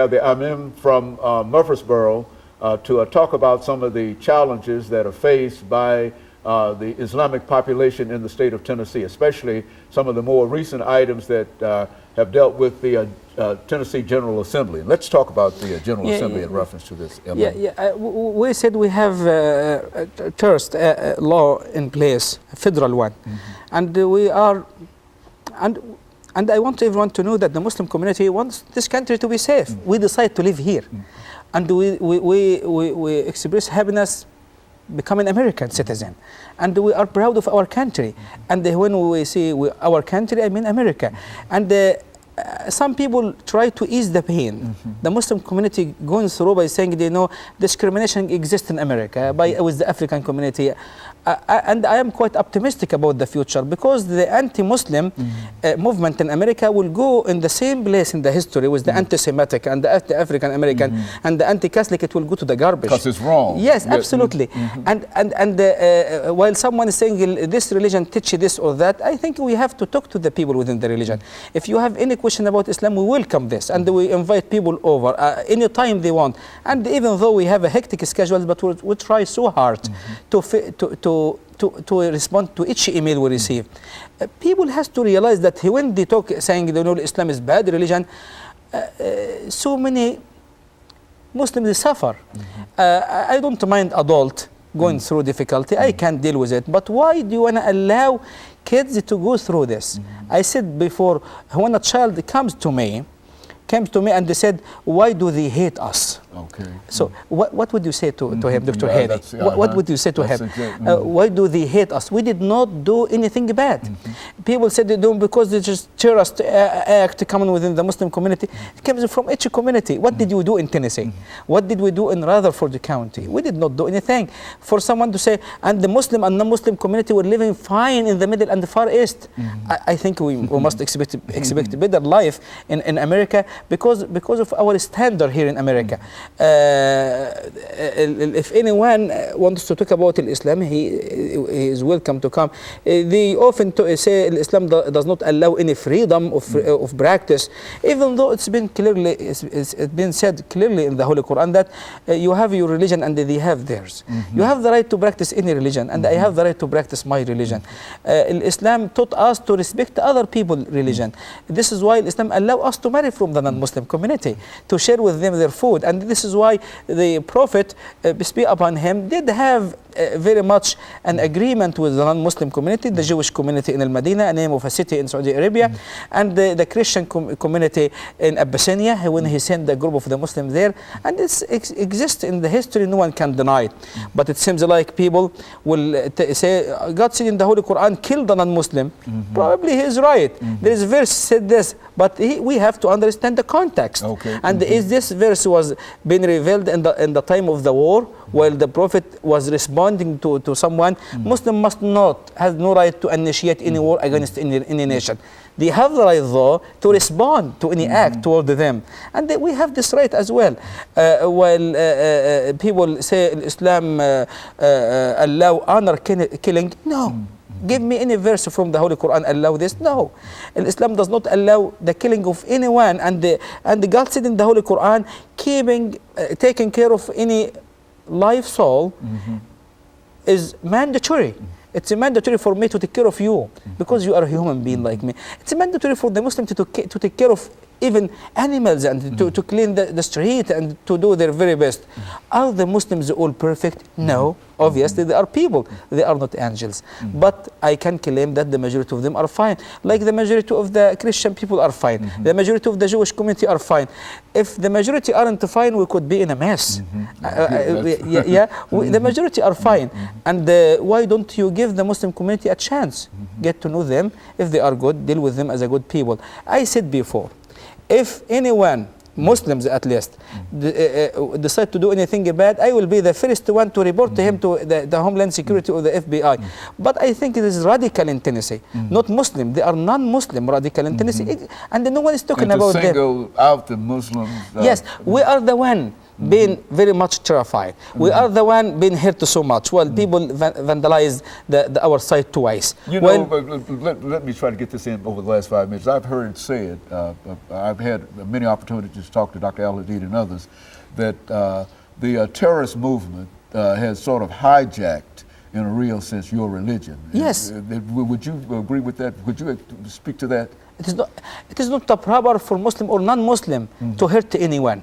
The Imam from Murfreesboro to talk about some of the challenges that are faced by the Islamic population in the state of Tennessee, especially some of the more recent items that have dealt with the Tennessee General Assembly. Let's talk about the General Assembly in reference to this. We said we have a terrorist law in place, a federal one, and we are, and I want everyone to know that the Muslim community wants this country to be safe. We decide to live here, and we express happiness becoming American citizen, and we are proud of our country. And when we say our country, I mean America. And some people try to ease the pain the Muslim community going through by saying they know discrimination exists in America with the African community. And I am quite optimistic about the future, because the anti-Muslim movement in America will go in the same place in the history with the anti-Semitic and the anti-African American and the anti-Catholic. It will go to the garbage. Because it's wrong. Yes, absolutely. And while someone is saying this religion teaches this or that, I think we have to talk to the people within the religion. If you have any question about Islam, we welcome this, and we invite people over any time they want. And even though we have a hectic schedule, but we try so hard to respond to each email we receive. People has to realize that when they talk saying they know Islam is bad religion, so many Muslims suffer. I don't mind adult going through difficulty. I can deal with it. But why do you want to allow kids to go through this? I said before, when a child comes to me and they said, why do they hate us? Okay. So what would you say to him, Dr. Hadi? What would you say to him? Why do they hate us? We did not do anything bad. People said they do because they just terrorist act coming within the Muslim community. It comes from each community. What did you do in Tennessee? What did we do in Rutherford County? We did not do anything. For someone to say, and the Muslim and non-Muslim community were living fine in the Middle and the Far East, I think we must expect a better life in America because of our standard here in America. If anyone wants to talk about Islam, he is welcome to come. They often say Islam does not allow any freedom of practice, even though it's been said clearly in the Holy Quran that you have your religion and they have theirs. You have the right to practice any religion, and I have the right to practice my religion. Islam taught us to respect other people's religion. This is why Islam allows us to marry from the non-Muslim community, to share with them their food, and this is why the Prophet, peace be upon him, did have very much an agreement with the non-Muslim community, the Jewish community in Al-Madinah, a name of a city in Saudi Arabia, and the Christian community in Abyssinia, when he sent a group of the Muslims there. And this exists in the history, no one can deny it. But it seems like people will say, God said in the Holy Quran, kill the non-Muslim. Probably he is right. There is a verse said this, but we have to understand the context. And is this verse was being revealed in the time of the war, while the Prophet was responding to someone? Muslim has no right to initiate any war against any nation. They have the right, though, to respond to any act toward them, and we have this right as well. While people say Islam allow honor killing, no. Give me any verse from the Holy Quran allow this? No. Islam does not allow the killing of anyone, and God said in the Holy Quran, taking care of any live soul is mandatory. It's mandatory for me to take care of you because you are a human being like me. It's mandatory for the Muslim to take care of even animals and to clean the street and to do their very best. Are the Muslims all perfect? No. Obviously, they are people. They are not angels. But I can claim that the majority of them are fine. Like the majority of the Christian people are fine. The majority of the Jewish community are fine. If the majority aren't fine, we could be in a mess. The majority are fine. And why don't you give the Muslim community a chance? Get to know them. If they are good, deal with them as a good people. I said before, if anyone, Muslims at least, decide to do anything bad, I will be the first one to report to him to the Homeland Security or the FBI. But I think it is radical in Tennessee, not Muslim. They are non-Muslim radical in Tennessee, and no one is talking about them. To single out the Muslims. Yes, we are the one being very much terrified. We are the one being hurt so much. Well, people vandalized our site twice. You know, let me try to get this in over the last 5 minutes. I've heard it said, I've had many opportunities to talk to Dr. Al-Hadid and others, that the terrorist movement has sort of hijacked, in a real sense, your religion. Yes. Would you agree with that? Would you speak to that? It is not proper for Muslim or non-Muslim to hurt anyone.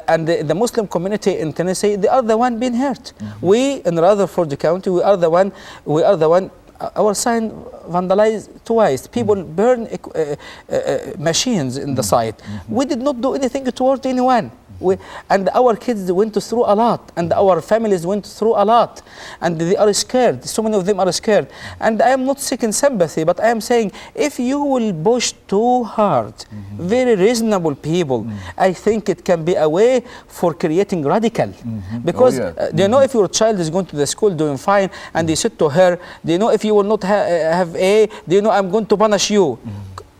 And the Muslim community in Tennessee, they are the one being hurt. We in Rutherford County, we are the one, our sign vandalized twice. People burn machines in the site. We did not do anything toward anyone. And our kids went through a lot, and our families went through a lot, and they are scared. So many of them are scared. And I am not seeking sympathy, but I am saying, if you will push too hard, very reasonable people, I think it can be a way for creating radical. Because do you know, if your child is going to the school doing fine, and they said to her, do you know, if you will not have A, do you know, I'm going to punish you.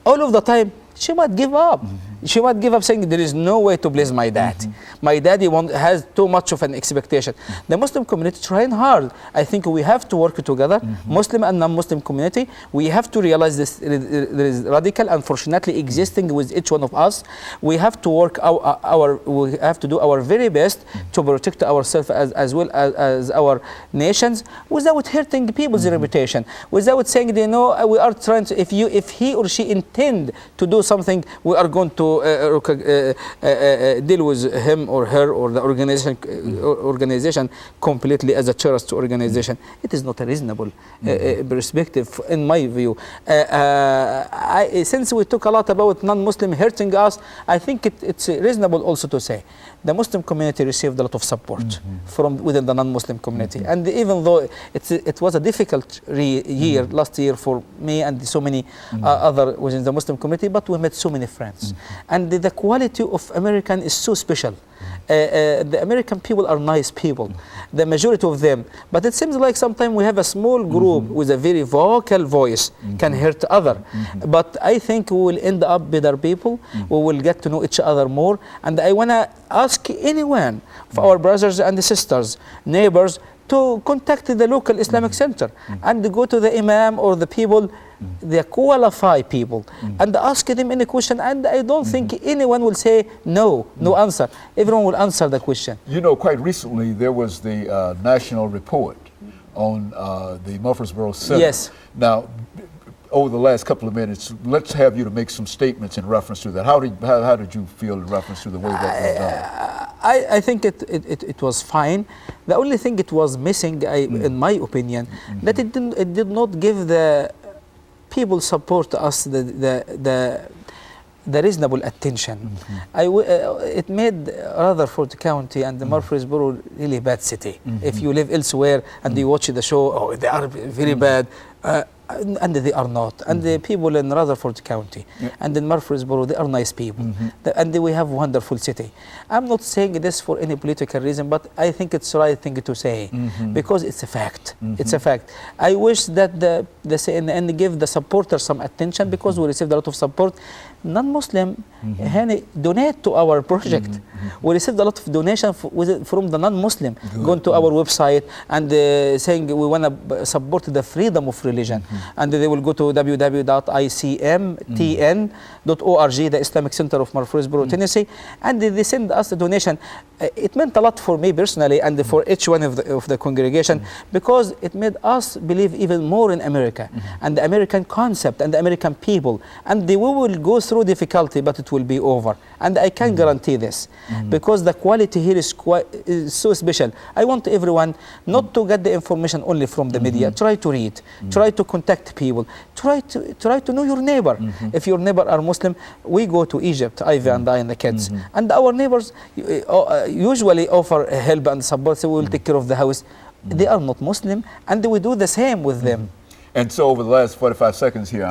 All of the time, she might give up. She might give up, saying there is no way to please my dad. My daddy has too much of an expectation. The Muslim community trying hard. I think we have to work together, Muslim and non-Muslim community. We have to realize this. There is radical, unfortunately, existing with each one of us. We have to work we have to do our very best to protect ourselves as well as our nations, without hurting people's reputation, without saying, you know, we are trying to, if he or she intend to do something, we are going to deal with him or her or the organization completely as a terrorist organization. It is not a reasonable perspective, in my view. Since we talk a lot about non-Muslim hurting us, I think it's reasonable also to say the Muslim community received a lot of support from within the non-Muslim community. And even though it was a difficult year last year for me and so many other within the Muslim community, but we met so many friends. And the quality of American is so special. The American people are nice people, the majority of them. But it seems like sometimes we have a small group with a very vocal voice can hurt other. But I think we will end up better people. We will get to know each other more. And I want to ask anyone, for our brothers and sisters, neighbors, to contact the local Islamic center and go to the imam or the people, the qualified people, and ask them any question. And I don't think anyone will say no answer. Everyone will answer the question. You know, quite recently there was the national report on the Murfreesboro Center. Yes. Now, over the last couple of minutes, let's have you to make some statements in reference to that. How did you feel in reference to the way that was done? I think it was fine. The only thing it was missing, in my opinion, that it did not give the people support us the reasonable attention. It made Rutherford County and the Murfreesboro really bad city. If you live elsewhere and you watch the show, oh, they are very bad. And they are not. And the people in Rutherford County and in Murfreesboro, they are nice people. And we have a wonderful city. I'm not saying this for any political reason, but I think it's the right thing to say because it's a fact. It's a fact. I wish that the CNN give the supporters some attention because we received a lot of support. Non-Muslim donate to our project. We received a lot of donation from the non-Muslim going to our website and saying we want to support the freedom of religion. And they will go to www.icmtn.org, the Islamic Center of Murfreesboro, Tennessee, and they send us a donation. It meant a lot for me personally and for each one of the congregation because it made us believe even more in America and the American concept and the American people. And we will go through difficulty, but it will be over. And I can guarantee this because the quality here is so special. I want everyone not to get the information only from the media. Try to read, try to contact people, try to know your neighbor. If your neighbor are Muslim, we go to Egypt, Ivy and I and the kids. And our neighbors usually offer help and support, so we will take care of the house. They are not Muslim, and we do the same with them. And so over the last 45 seconds here,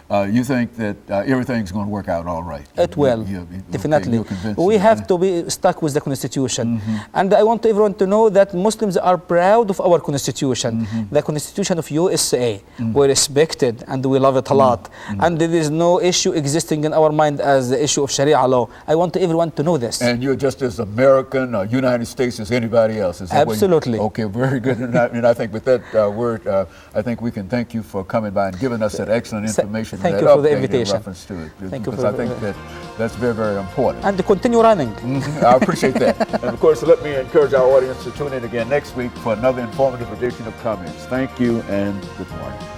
you think that everything's going to work out all right. It will, definitely. You're convinced We of that. have to be stuck with the Constitution. And I want everyone to know that Muslims are proud of our Constitution. The Constitution of USA. We respect it and we love it a lot. And there is no issue existing in our mind as the issue of Sharia law. I want everyone to know this. And you're just as American or United States as anybody else. Is that what Absolutely. okay, very good. And I think with that word, I think we can thank you for coming by and giving us that excellent information. Thank that you for the update in invitation. reference to it. Thank you because for I think that's very, very important. And continue running. I appreciate that. And of course, let me encourage our audience to tune in again next week for another informative edition of Comments. Thank you and good morning.